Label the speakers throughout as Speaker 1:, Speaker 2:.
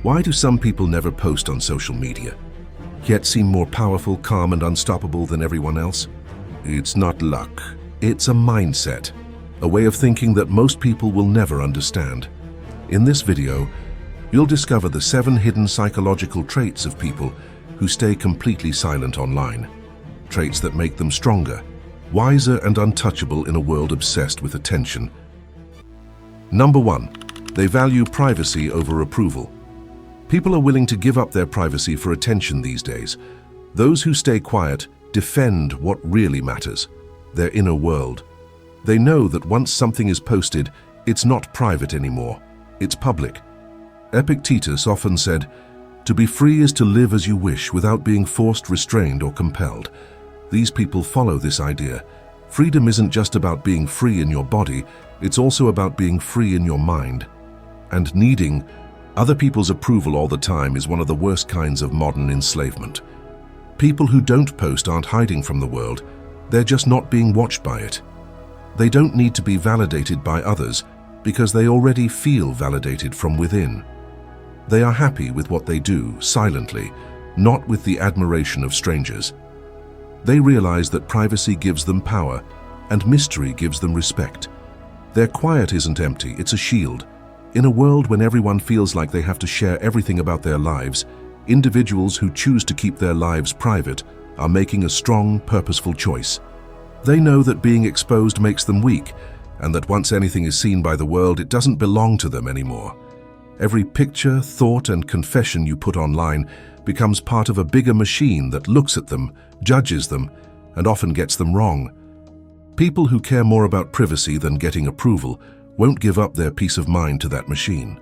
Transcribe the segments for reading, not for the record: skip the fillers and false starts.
Speaker 1: Why do some people never post on social media, yet seem more powerful, calm, and unstoppable than everyone else? It's not luck. It's a mindset, a way of thinking that most people will never understand. In this video, you'll discover the 7 hidden psychological traits of people who stay completely silent online. Traits that make them stronger, wiser, and untouchable in a world obsessed with attention. Number 1. They value privacy over approval. People are willing to give up their privacy for attention these days. Those who stay quiet defend what really matters, their inner world. They know that once something is posted, it's not private anymore, it's public. Epictetus often said, "To be free is to live as you wish without being forced, restrained, or compelled." These people follow this idea. Freedom isn't just about being free in your body, it's also about being free in your mind. And needing other people's approval all the time is one of the worst kinds of modern enslavement. People who don't post aren't hiding from the world, they're just not being watched by it. They don't need to be validated by others because they already feel validated from within. They are happy with what they do, silently, not with the admiration of strangers. They realize that privacy gives them power and mystery gives them respect. Their quiet isn't empty, it's a shield. In a world when everyone feels like they have to share everything about their lives, individuals who choose to keep their lives private are making a strong, purposeful choice. They know that being exposed makes them weak, and that once anything is seen by the world, it doesn't belong to them anymore. Every picture, thought, and confession you put online becomes part of a bigger machine that looks at them, judges them, and often gets them wrong. People who care more about privacy than getting approval won't give up their peace of mind to that machine.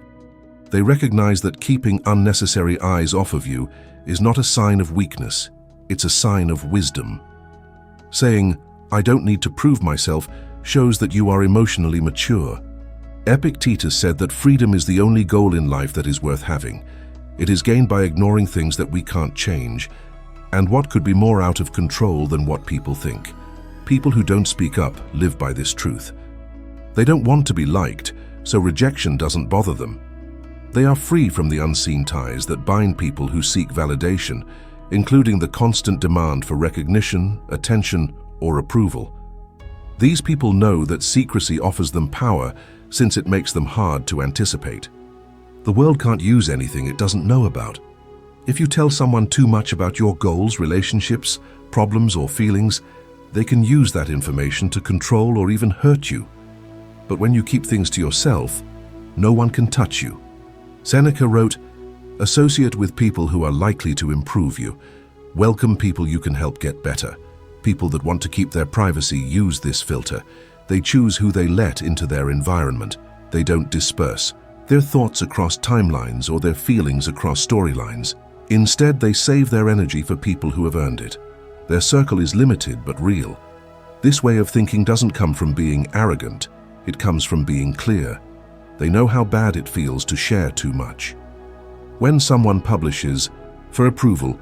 Speaker 1: They recognize that keeping unnecessary eyes off of you is not a sign of weakness, it's a sign of wisdom. Saying, "I don't need to prove myself," shows that you are emotionally mature. Epictetus said that freedom is the only goal in life that is worth having. It is gained by ignoring things that we can't change. And what could be more out of control than what people think? People who don't speak up live by this truth. They don't want to be liked, so rejection doesn't bother them. They are free from the unseen ties that bind people who seek validation, including the constant demand for recognition, attention, or approval. These people know that secrecy offers them power since it makes them hard to anticipate. The world can't use anything it doesn't know about. If you tell someone too much about your goals, relationships, problems, or feelings, they can use that information to control or even hurt you. But when you keep things to yourself, no one can touch you. Seneca wrote, "Associate with people who are likely to improve you. Welcome people you can help get better." People that want to keep their privacy use this filter. They choose who they let into their environment. They don't disperse their thoughts across timelines or their feelings across storylines. Instead, they save their energy for people who have earned it. Their circle is limited but real. This way of thinking doesn't come from being arrogant. It comes from being clear. They know how bad it feels to share too much. When someone publishes for approval,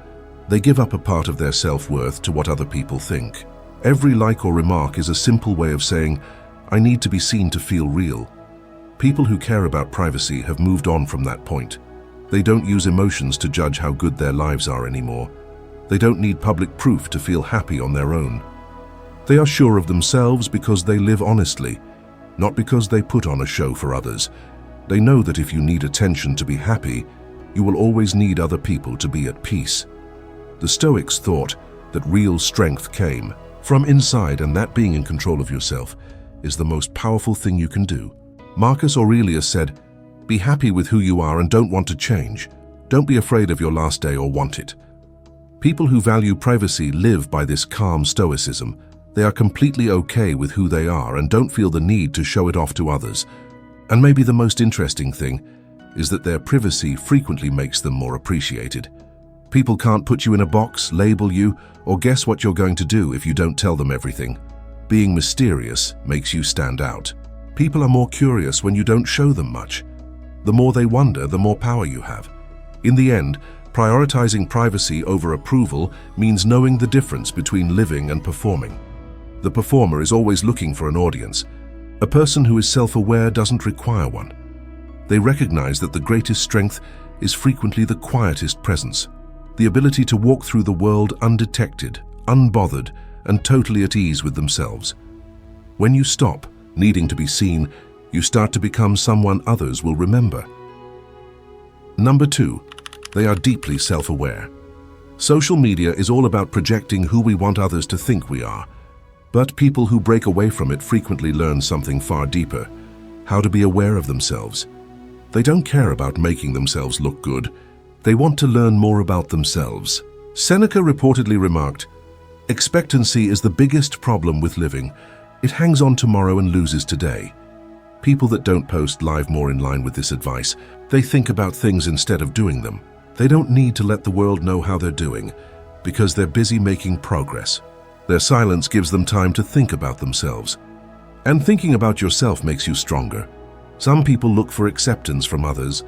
Speaker 1: they give up a part of their self-worth to what other people think. Every like or remark is a simple way of saying, "I need to be seen to feel real." People who care about privacy have moved on from that point. They don't use emotions to judge how good their lives are anymore. They don't need public proof to feel happy on their own. They are sure of themselves because they live honestly, not because they put on a show for others. They know that if you need attention to be happy, you will always need other people to be at peace. The Stoics thought that real strength came from inside, and that being in control of yourself is the most powerful thing you can do. Marcus Aurelius said, "Be happy with who you are and don't want to change. Don't be afraid of your last day or want it." People who value privacy live by this calm stoicism. They are completely okay with who they are and don't feel the need to show it off to others. And maybe the most interesting thing is that their privacy frequently makes them more appreciated. People can't put you in a box, label you, or guess what you're going to do if you don't tell them everything. Being mysterious makes you stand out. People are more curious when you don't show them much. The more they wonder, the more power you have. In the end, prioritizing privacy over approval means knowing the difference between living and performing. The performer is always looking for an audience. A person who is self-aware doesn't require one. They recognize that the greatest strength is frequently the quietest presence, the ability to walk through the world undetected, unbothered, and totally at ease with themselves. When you stop needing to be seen, you start to become someone others will remember. Number 2, they are deeply self-aware. Social media is all about projecting who we want others to think we are. But people who break away from it frequently learn something far deeper: how to be aware of themselves. They don't care about making themselves look good. They want to learn more about themselves. Seneca reportedly remarked, "Expectancy is the biggest problem with living. It hangs on tomorrow and loses today." People that don't post live more in line with this advice. They think about things instead of doing them. They don't need to let the world know how they're doing because they're busy making progress. Their silence gives them time to think about themselves. And thinking about yourself makes you stronger. Some people look for acceptance from others,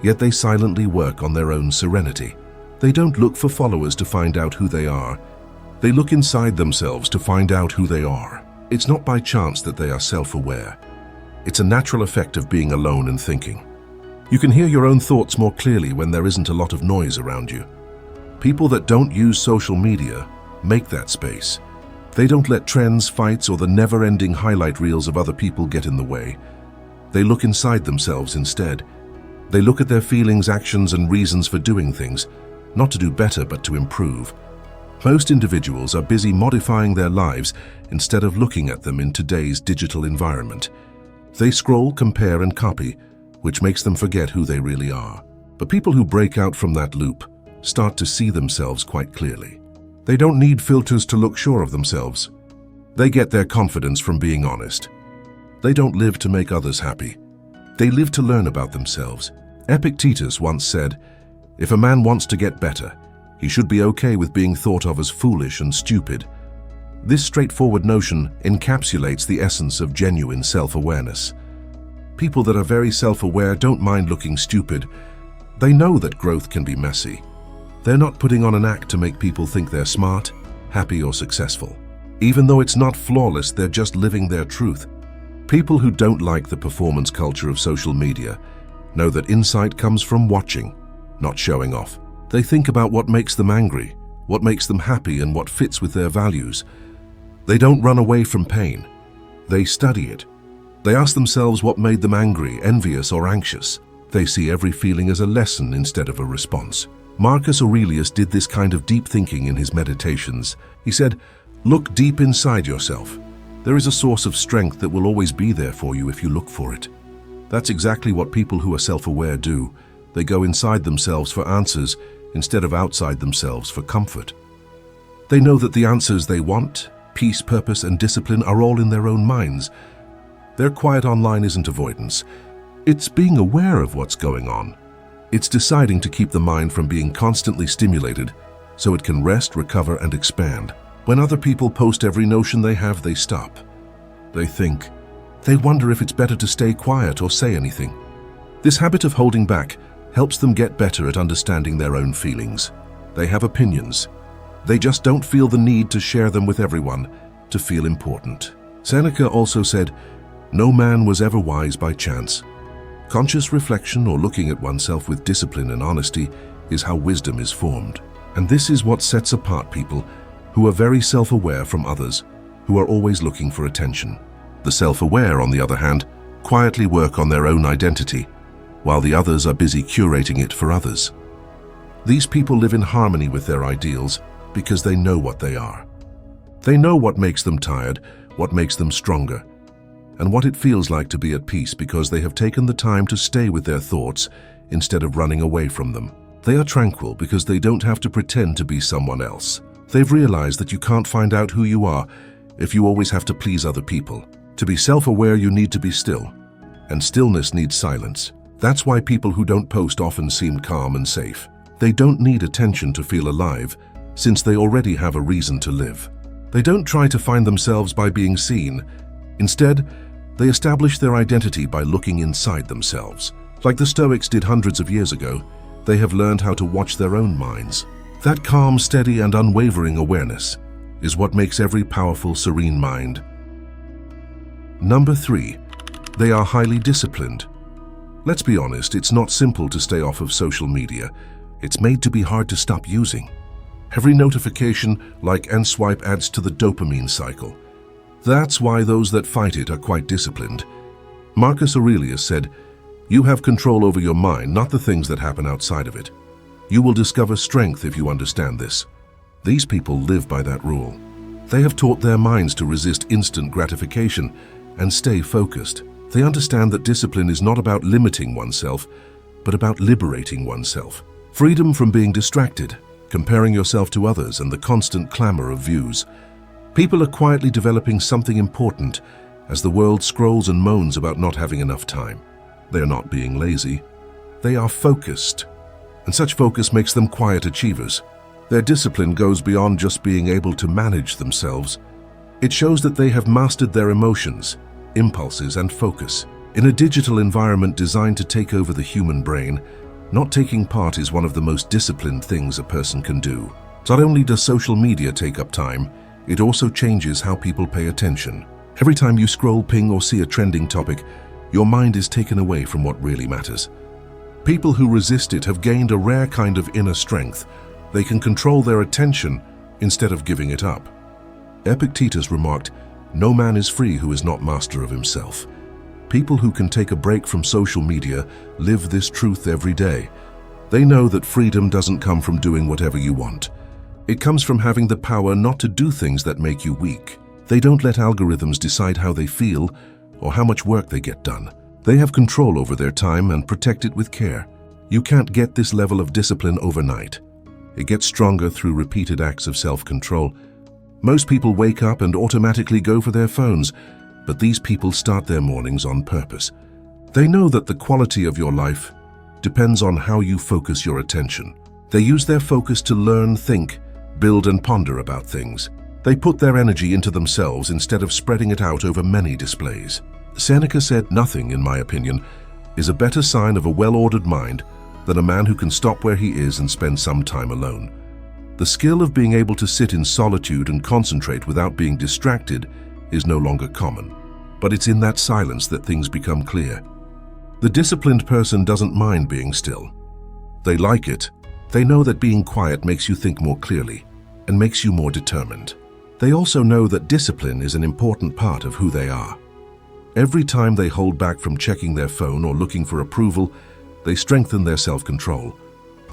Speaker 1: yet they silently work on their own serenity. They don't look for followers to find out who they are. They look inside themselves to find out who they are. It's not by chance that they are self-aware. It's a natural effect of being alone and thinking. You can hear your own thoughts more clearly when there isn't a lot of noise around you. People that don't use social media make that space. They don't let trends, fights, or the never-ending highlight reels of other people get in the way. They look inside themselves instead. They look at their feelings, actions, and reasons for doing things, not to do better but to improve. Most individuals are busy modifying their lives instead of looking at them in today's digital environment. They scroll, compare, and copy, which makes them forget who they really are. But people who break out from that loop start to see themselves quite clearly. They don't need filters to look sure of themselves. They get their confidence from being honest. They don't live to make others happy. They live to learn about themselves. Epictetus once said, "If a man wants to get better, he should be okay with being thought of as foolish and stupid." This straightforward notion encapsulates the essence of genuine self-awareness. People that are very self-aware don't mind looking stupid. They know that growth can be messy. They're not putting on an act to make people think they're smart, happy, or successful. Even though it's not flawless, they're just living their truth. People who don't like the performance culture of social media know that insight comes from watching, not showing off. They think about what makes them angry, what makes them happy, and what fits with their values. They don't run away from pain. They study it. They ask themselves what made them angry, envious, or anxious. They see every feeling as a lesson instead of a response. Marcus Aurelius did this kind of deep thinking in his meditations. He said, "Look deep inside yourself. There is a source of strength that will always be there for you if you look for it." That's exactly what people who are self-aware do. They go inside themselves for answers instead of outside themselves for comfort. They know that the answers they want, peace, purpose, and discipline, are all in their own minds. Their quiet online isn't avoidance. It's being aware of what's going on. It's deciding to keep the mind from being constantly stimulated so it can rest, recover, and expand. When other people post every notion they have, they stop. They think. They wonder if it's better to stay quiet or say anything. This habit of holding back helps them get better at understanding their own feelings. They have opinions. They just don't feel the need to share them with everyone to feel important. Seneca also said, "No man was ever wise by chance." Conscious reflection, or looking at oneself with discipline and honesty, is how wisdom is formed. And this is what sets apart people who are very self-aware from others, who are always looking for attention. The self-aware, on the other hand, quietly work on their own identity, while the others are busy curating it for others. These people live in harmony with their ideals because they know what they are. They know what makes them tired, what makes them stronger, and what it feels like to be at peace because they have taken the time to stay with their thoughts instead of running away from them. They are tranquil because they don't have to pretend to be someone else. They've realized that you can't find out who you are if you always have to please other people. To be self-aware, you need to be still, and stillness needs silence. That's why people who don't post often seem calm and safe. They don't need attention to feel alive, since they already have a reason to live. They don't try to find themselves by being seen. Instead, they establish their identity by looking inside themselves. Like the Stoics did hundreds of years ago, they have learned how to watch their own minds. That calm, steady, and unwavering awareness is what makes every powerful, serene mind. Number 3, they are highly disciplined. Let's be honest, it's not simple to stay off of social media. It's made to be hard to stop using. Every notification, like and swipe, adds to the dopamine cycle. That's why those that fight it are quite disciplined. Marcus Aurelius said, "You have control over your mind, not the things that happen outside of it. You will discover strength if you understand this." These people live by that rule. They have taught their minds to resist instant gratification and stay focused. They understand that discipline is not about limiting oneself, but about liberating oneself. Freedom from being distracted, comparing yourself to others, and the constant clamor of views. People are quietly developing something important as the world scrolls and moans about not having enough time. They are not being lazy. They are focused. And such focus makes them quiet achievers. Their discipline goes beyond just being able to manage themselves. It shows that they have mastered their emotions, impulses, and focus. In a digital environment designed to take over the human brain, not taking part is one of the most disciplined things a person can do. Not only does social media take up time, it also changes how people pay attention. Every time you scroll, ping, or see a trending topic, your mind is taken away from what really matters. People who resist it have gained a rare kind of inner strength. They can control their attention instead of giving it up. Epictetus remarked, "No man is free who is not master of himself." People who can take a break from social media live this truth every day. They know that freedom doesn't come from doing whatever you want. It comes from having the power not to do things that make you weak. They don't let algorithms decide how they feel or how much work they get done. They have control over their time and protect it with care. You can't get this level of discipline overnight. It gets stronger through repeated acts of self-control. Most people wake up and automatically go for their phones, but these people start their mornings on purpose. They know that the quality of your life depends on how you focus your attention. They use their focus to learn, think, build, and ponder about things. They put their energy into themselves instead of spreading it out over many displays. Seneca said, "Nothing, in my opinion, is a better sign of a well-ordered mind than a man who can stop where he is and spend some time alone." The skill of being able to sit in solitude and concentrate without being distracted is no longer common. But it's in that silence that things become clear. The disciplined person doesn't mind being still. They like it. They know that being quiet makes you think more clearly and makes you more determined. They also know that discipline is an important part of who they are. Every time they hold back from checking their phone or looking for approval, they strengthen their self-control.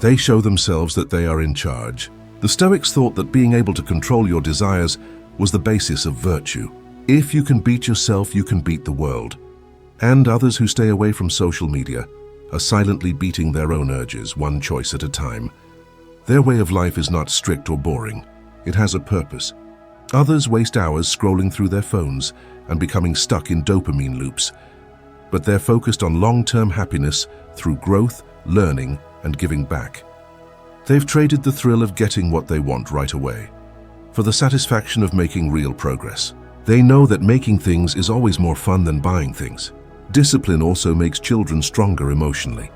Speaker 1: They show themselves that they are in charge. The Stoics thought that being able to control your desires was the basis of virtue. If you can beat yourself, you can beat the world. And others who stay away from social media are silently beating their own urges, one choice at a time. Their way of life is not strict or boring. It has a purpose. Others waste hours scrolling through their phones and becoming stuck in dopamine loops. But they're focused on long-term happiness through growth, learning, and giving back. They've traded the thrill of getting what they want right away for the satisfaction of making real progress. They know that making things is always more fun than buying things. Discipline also makes children stronger emotionally.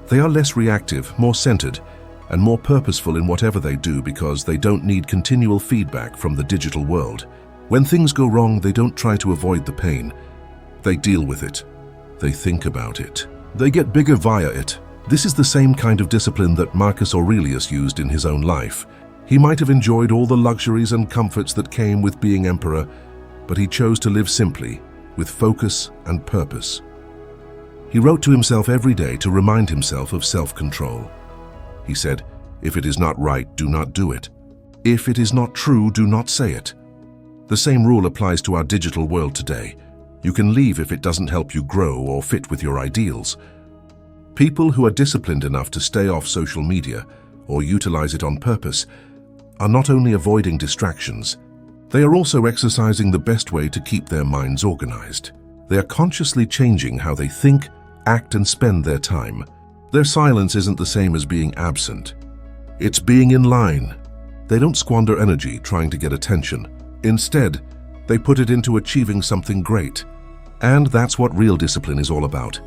Speaker 1: They are less reactive, more centered, and more purposeful in whatever they do because they don't need continual feedback from the digital world. When things go wrong, they don't try to avoid the pain. They deal with it. They think about it. They get bigger via it. This is the same kind of discipline that Marcus Aurelius used in his own life. He might have enjoyed all the luxuries and comforts that came with being emperor, but he chose to live simply, with focus and purpose. He wrote to himself every day to remind himself of self-control. He said, "If it is not right, do not do it. If it is not true, do not say it." The same rule applies to our digital world today. You can leave if it doesn't help you grow or fit with your ideals. People who are disciplined enough to stay off social media or utilize it on purpose are not only avoiding distractions, they are also exercising the best way to keep their minds organized. They are consciously changing how they think, act, and spend their time. Their silence isn't the same as being absent. It's being in line. They don't squander energy trying to get attention. Instead, they put it into achieving something great. And that's what real discipline is all about.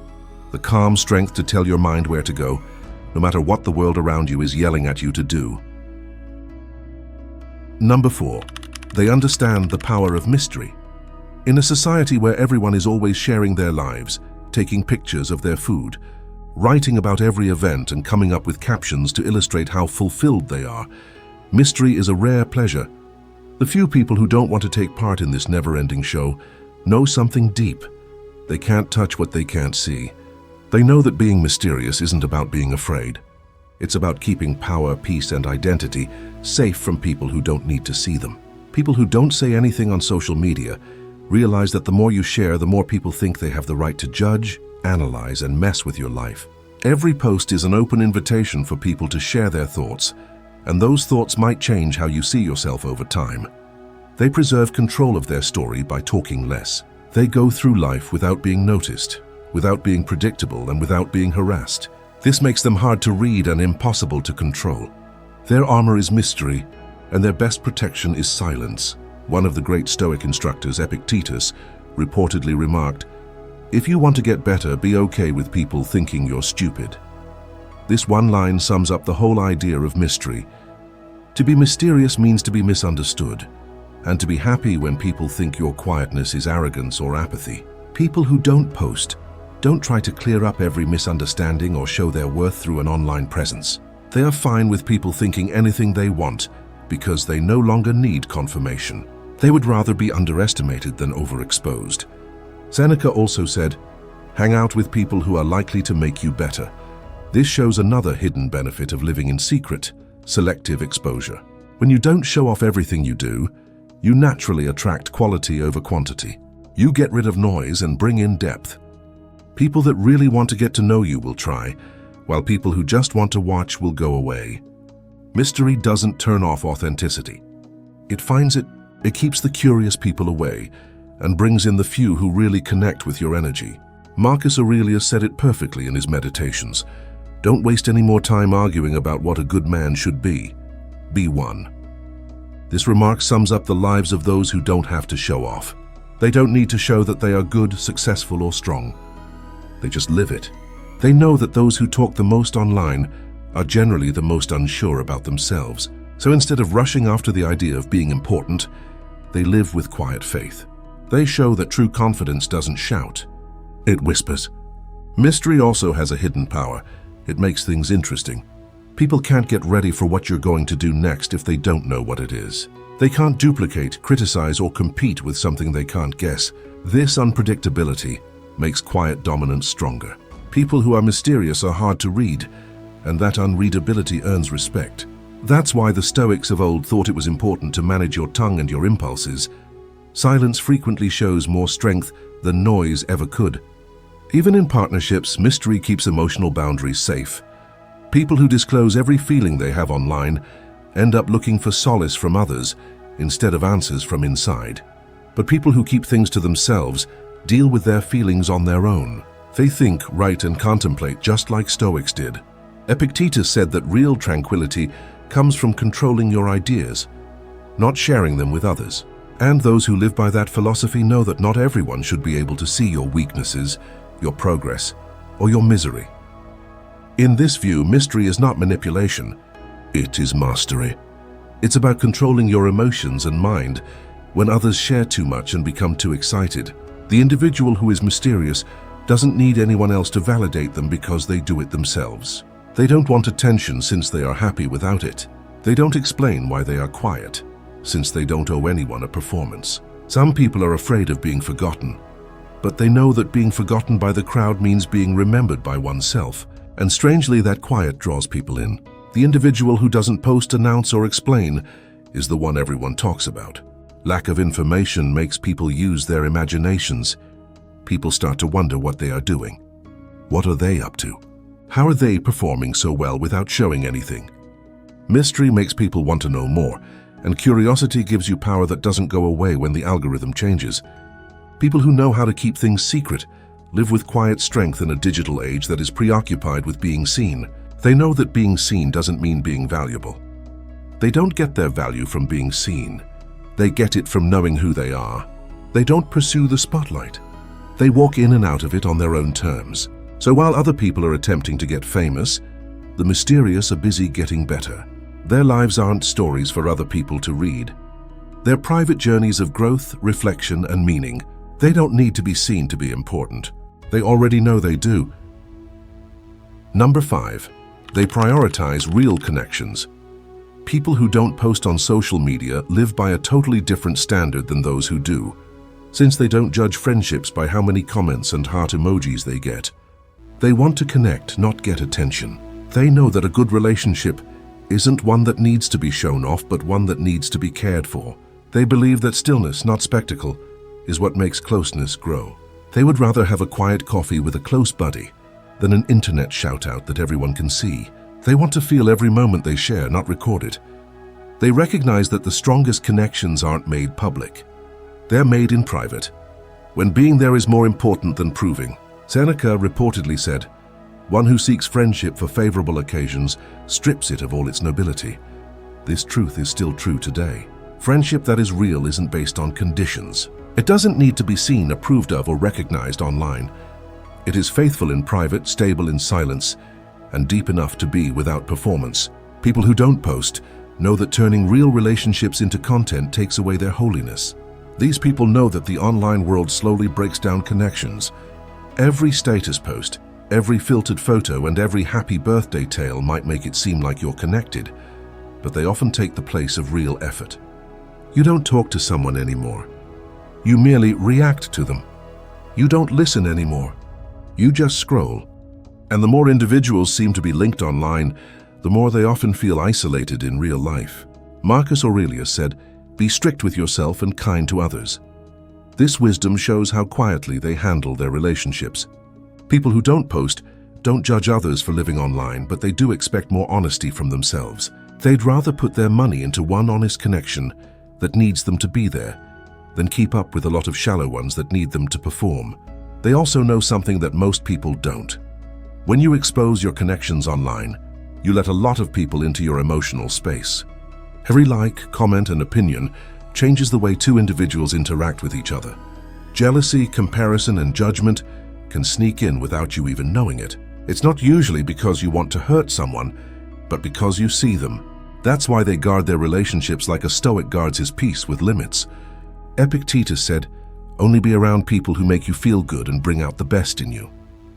Speaker 1: The calm strength to tell your mind where to go, no matter what the world around you is yelling at you to do. Number 4, they understand the power of mystery. In a society where everyone is always sharing their lives, taking pictures of their food, writing about every event and coming up with captions to illustrate how fulfilled they are. Mystery is a rare pleasure. The few people who don't want to take part in this never-ending show know something deep. They can't touch what they can't see. They know that being mysterious isn't about being afraid. It's about keeping power, peace, and identity safe from people who don't need to see them. People who don't say anything on social media realize that the more you share, the more people think they have the right to judge, analyze, and mess with your life. Every post is an open invitation for people to share their thoughts, and those thoughts might change how you see yourself over time. They preserve control of their story by talking less. They go through life without being noticed, without being predictable, and without being harassed. This makes them hard to read and impossible to control. Their armor is mystery, and their best protection is silence. One of the great Stoic instructors, Epictetus, reportedly remarked, "If you want to get better, be okay with people thinking you're stupid." This one line sums up the whole idea of mystery. To be mysterious means to be misunderstood, and to be happy when people think your quietness is arrogance or apathy. People who don't post don't try to clear up every misunderstanding or show their worth through an online presence. They are fine with people thinking anything they want because they no longer need confirmation. They would rather be underestimated than overexposed. Seneca also said, "Hang out with people who are likely to make you better." This shows another hidden benefit of living in secret: selective exposure. When you don't show off everything you do, you naturally attract quality over quantity. You get rid of noise and bring in depth. People that really want to get to know you will try, while people who just want to watch will go away. Mystery doesn't turn off authenticity. It keeps the curious people away and brings in the few who really connect with your energy. Marcus Aurelius said it perfectly in his Meditations. Don't waste any more time arguing about what a good man should be. Be one. This remark sums up the lives of those who don't have to show off. They don't need to show that they are good, successful, or strong. They just live it. They know that those who talk the most online are generally the most unsure about themselves. So instead of rushing after the idea of being important, they live with quiet faith. They show that true confidence doesn't shout, it whispers. Mystery also has a hidden power. It makes things interesting. People can't get ready for what you're going to do next if they don't know what it is. They can't duplicate, criticize, or compete with something they can't guess. This unpredictability makes quiet dominance stronger. People who are mysterious are hard to read, and that unreadability earns respect. That's why the Stoics of old thought it was important to manage your tongue and your impulses. Silence frequently shows more strength than noise ever could. Even in partnerships, mystery keeps emotional boundaries safe. People who disclose every feeling they have online end up looking for solace from others instead of answers from inside. But people who keep things to themselves deal with their feelings on their own. They think, write, and contemplate just like Stoics did. Epictetus said that real tranquility comes from controlling your ideas, not sharing them with others. And those who live by that philosophy know that not everyone should be able to see your weaknesses, your progress, or your misery. In this view, mystery is not manipulation, it is mastery. It's about controlling your emotions and mind when others share too much and become too excited. The individual who is mysterious doesn't need anyone else to validate them because they do it themselves. They don't want attention since they are happy without it. They don't explain why they are quiet, since they don't owe anyone a performance. Some people are afraid of being forgotten, but they know that being forgotten by the crowd means being remembered by oneself. And strangely, that quiet draws people in. The individual who doesn't post, announce, or explain is the one everyone talks about. Lack of information makes people use their imaginations. People start to wonder what they are doing. What are they up to? How are they performing so well without showing anything? Mystery makes people want to know more, and curiosity gives you power that doesn't go away when the algorithm changes. People who know how to keep things secret live with quiet strength in a digital age that is preoccupied with being seen. They know that being seen doesn't mean being valuable. They don't get their value from being seen. They get it from knowing who they are. They don't pursue the spotlight. They walk in and out of it on their own terms. So while other people are attempting to get famous, the mysterious are busy getting better. Their lives aren't stories for other people to read. They're private journeys of growth, reflection, and meaning. They don't need to be seen to be important. They already know they do. Number 5. They prioritize real connections. People who don't post on social media live by a totally different standard than those who do, since they don't judge friendships by how many comments and heart emojis they get. They want to connect, not get attention. They know that a good relationship isn't one that needs to be shown off, but one that needs to be cared for. They believe that stillness, not spectacle, is what makes closeness grow. They would rather have a quiet coffee with a close buddy than an internet shout-out that everyone can see. They want to feel every moment they share, not record it. They recognize that the strongest connections aren't made public. They're made in private, when being there is more important than proving. Seneca reportedly said, "One who seeks friendship for favorable occasions strips it of all its nobility." This truth is still true today. Friendship that is real isn't based on conditions. It doesn't need to be seen, approved of, or recognized online. It is faithful in private, stable in silence, and deep enough to be without performance. People who don't post know that turning real relationships into content takes away their holiness. These people know that the online world slowly breaks down connections. Every status post, every filtered photo, and every happy birthday tale might make it seem like you're connected, but they often take the place of real effort. You don't talk to someone anymore. You merely react to them. You don't listen anymore. You just scroll. And the more individuals seem to be linked online, the more they often feel isolated in real life. Marcus Aurelius said, "Be strict with yourself and kind to others." This wisdom shows how quietly they handle their relationships. People who don't post don't judge others for living online, but they do expect more honesty from themselves. They'd rather put their money into one honest connection that needs them to be there than keep up with a lot of shallow ones that need them to perform. They also know something that most people don't. When you expose your connections online, you let a lot of people into your emotional space. Every like, comment, and opinion changes the way two individuals interact with each other. Jealousy, comparison, and judgment can sneak in without you even knowing it. It's not usually because you want to hurt someone, but because you see them. That's why they guard their relationships like a Stoic guards his peace with limits. Epictetus said, "Only be around people who make you feel good and bring out the best in you."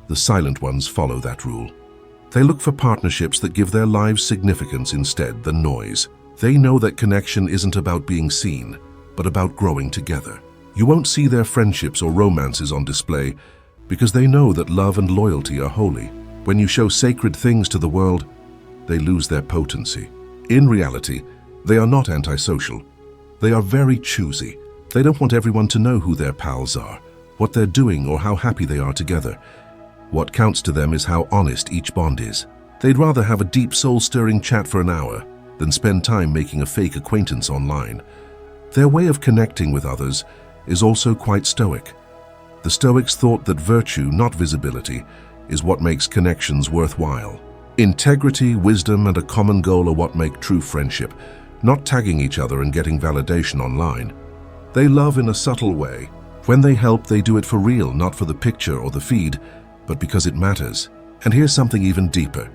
Speaker 1: The silent ones follow that rule. They look for partnerships that give their lives significance instead than noise. They know that connection isn't about being seen, but about growing together. You won't see their friendships or romances on display because they know that love and loyalty are holy. When you show sacred things to the world, they lose their potency. In reality, they are not antisocial. They are very choosy. They don't want everyone to know who their pals are, what they're doing, or how happy they are together. What counts to them is how honest each bond is. They'd rather have a deep soul-stirring chat for an hour than spend time making a fake acquaintance online. Their way of connecting with others is also quite Stoic. The Stoics thought that virtue, not visibility, is what makes connections worthwhile. Integrity, wisdom, and a common goal are what make true friendship, not tagging each other and getting validation online. They love in a subtle way. When they help, they do it for real, not for the picture or the feed, but because it matters. And here's something even deeper.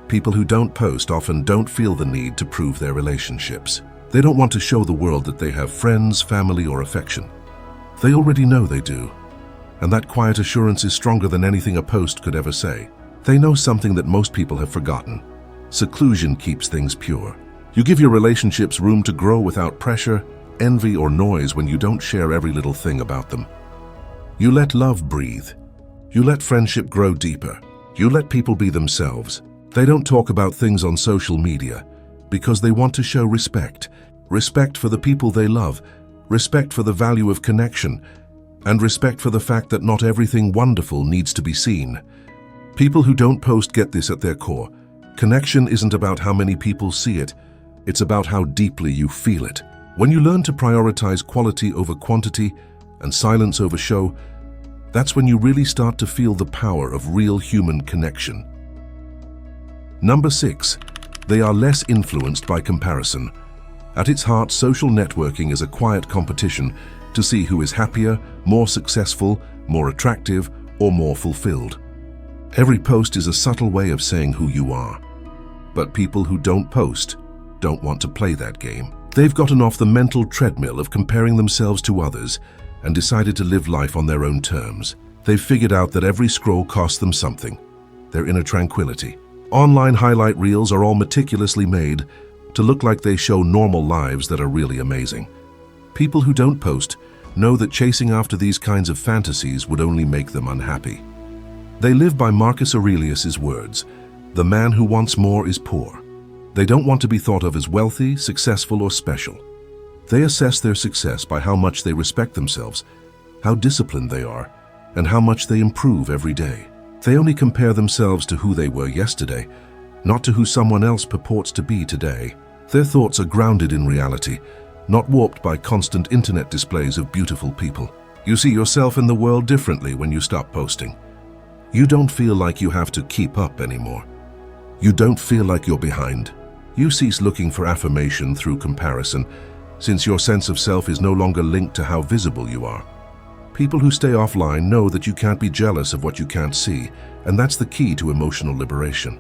Speaker 1: People who don't post often don't feel the need to prove their relationships. They don't want to show the world that they have friends, family, or affection. They already know they do. And that quiet assurance is stronger than anything a post could ever say. They know something that most people have forgotten. Seclusion keeps things pure. You give your relationships room to grow without pressure, envy, or noise when you don't share every little thing about them. You let love breathe. You let friendship grow deeper. You let people be themselves. They don't talk about things on social media because they want to show respect. Respect for the people they love, respect for the value of connection, and respect for the fact that not everything wonderful needs to be seen. People who don't post get this at their core. Connection isn't about how many people see it, it's about how deeply you feel it. When you learn to prioritize quality over quantity and silence over show, that's when you really start to feel the power of real human connection. Number 6, they are less influenced by comparison. At its heart, social networking is a quiet competition to see who is happier, more successful, more attractive, or more fulfilled. Every post is a subtle way of saying who you are. But people who don't post don't want to play that game. They've gotten off the mental treadmill of comparing themselves to others and decided to live life on their own terms. They've figured out that every scroll costs them something, their inner tranquility. Online highlight reels are all meticulously made to look like they show normal lives that are really amazing. People who don't post know that chasing after these kinds of fantasies would only make them unhappy. They live by Marcus Aurelius's words, "The man who wants more is poor." They don't want to be thought of as wealthy, successful, or special. They assess their success by how much they respect themselves, how disciplined they are, and how much they improve every day. They only compare themselves to who they were yesterday, not to who someone else purports to be today. Their thoughts are grounded in reality, not warped by constant internet displays of beautiful people. You see yourself in the world differently when you stop posting. You don't feel like you have to keep up anymore. You don't feel like you're behind. You cease looking for affirmation through comparison, since your sense of self is no longer linked to how visible you are. People who stay offline know that you can't be jealous of what you can't see, and that's the key to emotional liberation.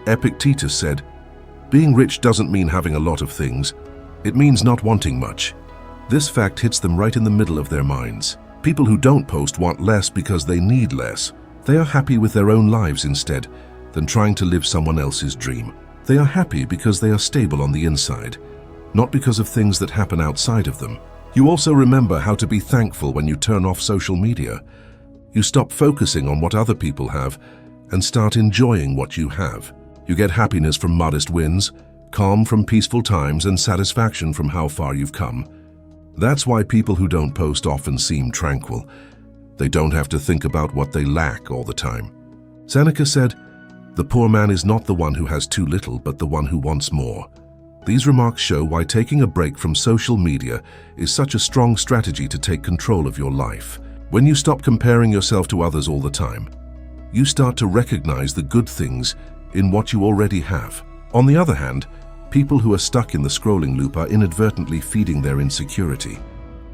Speaker 1: Epictetus said, "Being rich doesn't mean having a lot of things. It means not wanting much." This fact hits them right in the middle of their minds. People who don't post want less because they need less. They are happy with their own lives instead than trying to live someone else's dream. They are happy because they are stable on the inside, not because of things that happen outside of them. You also remember how to be thankful when you turn off social media. You stop focusing on what other people have and start enjoying what you have. You get happiness from modest wins, calm from peaceful times, and satisfaction from how far you've come. That's why people who don't post often seem tranquil. They don't have to think about what they lack all the time. Seneca said, "The poor man is not the one who has too little, but the one who wants more." These remarks show why taking a break from social media is such a strong strategy to take control of your life. When you stop comparing yourself to others all the time, you start to recognize the good things in what you already have. On the other hand, people who are stuck in the scrolling loop are inadvertently feeding their insecurity.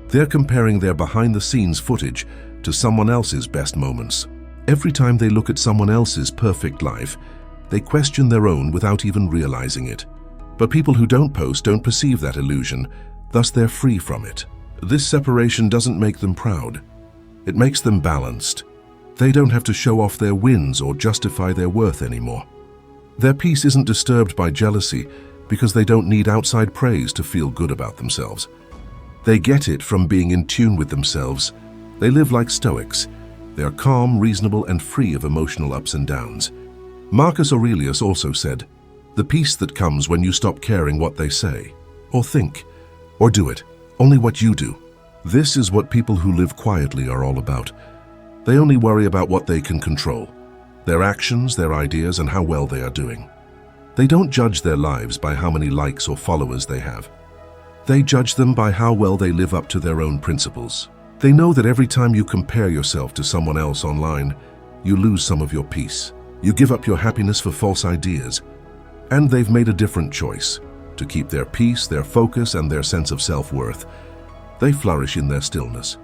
Speaker 1: They're comparing their behind-the-scenes footage to someone else's best moments. Every time they look at someone else's perfect life, they question their own without even realizing it. But people who don't post don't perceive that illusion, thus they're free from it. This separation doesn't make them proud. It makes them balanced. They don't have to show off their wins or justify their worth anymore. Their peace isn't disturbed by jealousy because they don't need outside praise to feel good about themselves. They get it from being in tune with themselves. They live like Stoics. They are calm, reasonable, and free of emotional ups and downs. Marcus Aurelius also said, "The peace that comes when you stop caring what they say, or think, or do it, only what you do." This is what people who live quietly are all about. They only worry about what they can control, their actions, their ideas, and how well they are doing. They don't judge their lives by how many likes or followers they have. They judge them by how well they live up to their own principles. They know that every time you compare yourself to someone else online, you lose some of your peace. You give up your happiness for false ideas. And they've made a different choice, to keep their peace, their focus, and their sense of self-worth. They flourish in their stillness.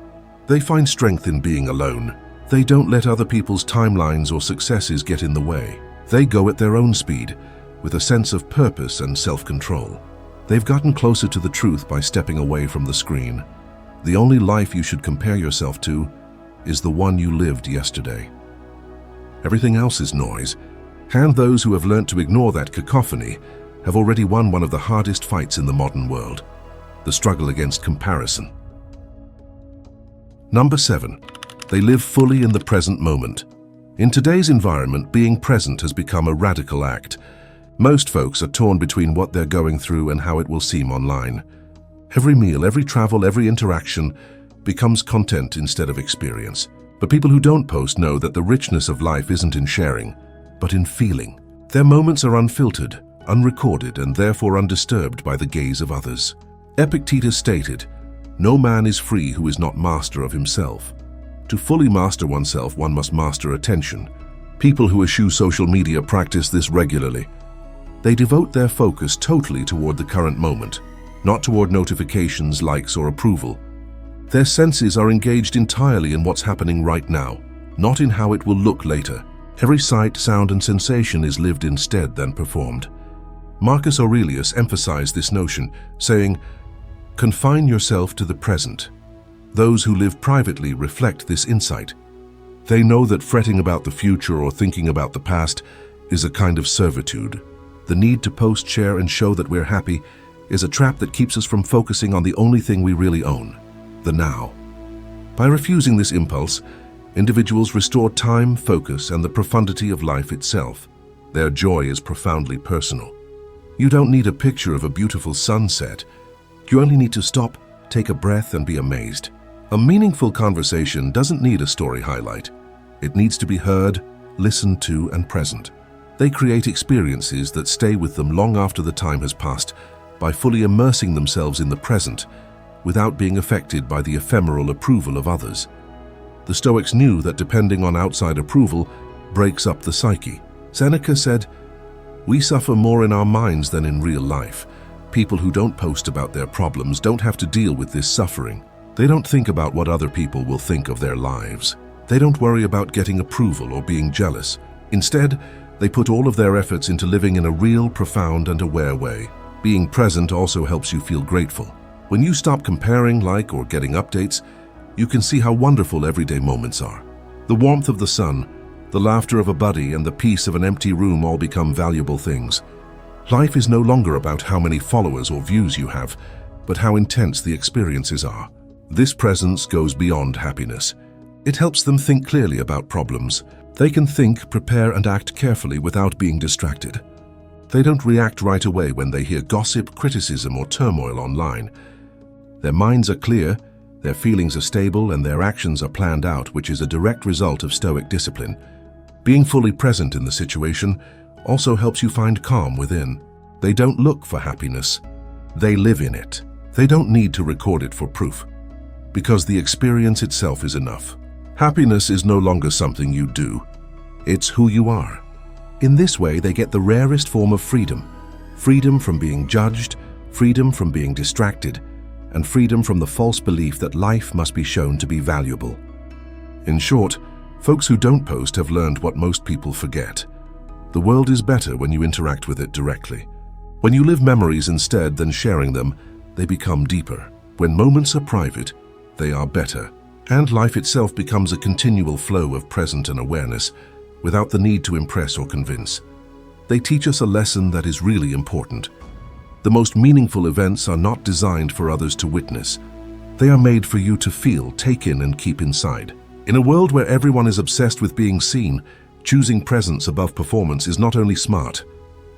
Speaker 1: They find strength in being alone. They don't let other people's timelines or successes get in the way. They go at their own speed, with a sense of purpose and self-control. They've gotten closer to the truth by stepping away from the screen. The only life you should compare yourself to is the one you lived yesterday. Everything else is noise, and those who have learnt to ignore that cacophony have already won one of the hardest fights in the modern world, the struggle against comparison. Number 7. They live fully in the present moment. In today's environment, being present has become a radical act. Most folks are torn between what they're going through and how it will seem online. Every meal, every travel, every interaction becomes content instead of experience. But people who don't post know that the richness of life isn't in sharing, but in feeling. Their moments are unfiltered, unrecorded, and therefore undisturbed by the gaze of others. Epictetus stated, "No man is free who is not master of himself." To fully master oneself, one must master attention. People who eschew social media practice this regularly. They devote their focus totally toward the current moment, not toward notifications, likes, or approval. Their senses are engaged entirely in what's happening right now, not in how it will look later. Every sight, sound, and sensation is lived instead than performed. Marcus Aurelius emphasized this notion, saying, "Confine yourself to the present." Those who live privately reflect this insight. They know that fretting about the future or thinking about the past is a kind of servitude. The need to post, share, and show that we're happy is a trap that keeps us from focusing on the only thing we really own, the now. By refusing this impulse, individuals restore time, focus, and the profundity of life itself. Their joy is profoundly personal. You don't need a picture of a beautiful sunset. You only need to stop, take a breath, and be amazed. A meaningful conversation doesn't need a story highlight. It needs to be heard, listened to, and present. They create experiences that stay with them long after the time has passed by fully immersing themselves in the present without being affected by the ephemeral approval of others. The Stoics knew that depending on outside approval breaks up the psyche. Seneca said, "We suffer more in our minds than in real life." People who don't post about their problems don't have to deal with this suffering. They don't think about what other people will think of their lives. They don't worry about getting approval or being jealous. Instead, they put all of their efforts into living in a real, profound, and aware way. Being present also helps you feel grateful. When you stop comparing, like, or getting updates, you can see how wonderful everyday moments are. The warmth of the sun, the laughter of a buddy, and the peace of an empty room all become valuable things. Life is no longer about how many followers or views you have, but how intense the experiences are. This presence goes beyond happiness. It helps them think clearly about problems. They can think, prepare, and act carefully without being distracted. They don't react right away when they hear gossip, criticism, or turmoil online. Their minds are clear, their feelings are stable, and their actions are planned out, which is a direct result of Stoic discipline. Being fully present in the situation also helps you find calm within. They don't look for happiness. They live in it. They don't need to record it for proof, because the experience itself is enough. Happiness is no longer something you do. It's who you are. In this way, they get the rarest form of freedom. Freedom from being judged, freedom from being distracted, and freedom from the false belief that life must be shown to be valuable. In short, folks who don't post have learned what most people forget. The world is better when you interact with it directly. When you live memories instead than sharing them, they become deeper. When moments are private, they are better. And life itself becomes a continual flow of present and awareness, without the need to impress or convince. They teach us a lesson that is really important. The most meaningful events are not designed for others to witness. They are made for you to feel, take in, and keep inside. In a world where everyone is obsessed with being seen, choosing presence above performance is not only smart,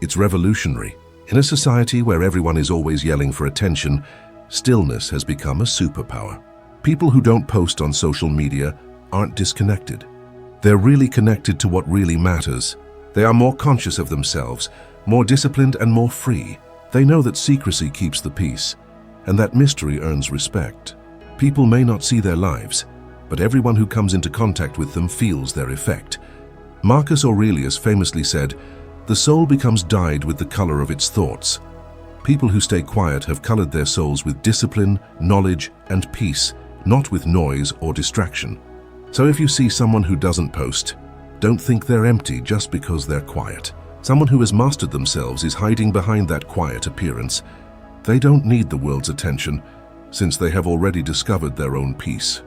Speaker 1: it's revolutionary. In a society where everyone is always yelling for attention, stillness has become a superpower. People who don't post on social media aren't disconnected. They're really connected to what really matters. They are more conscious of themselves, more disciplined, and more free. They know that secrecy keeps the peace, and that mystery earns respect. People may not see their lives, but everyone who comes into contact with them feels their effect. Marcus Aurelius famously said, "The soul becomes dyed with the color of its thoughts." People who stay quiet have colored their souls with discipline, knowledge, and peace, not with noise or distraction. So if you see someone who doesn't post, don't think they're empty just because they're quiet. Someone who has mastered themselves is hiding behind that quiet appearance. They don't need the world's attention, since they have already discovered their own peace.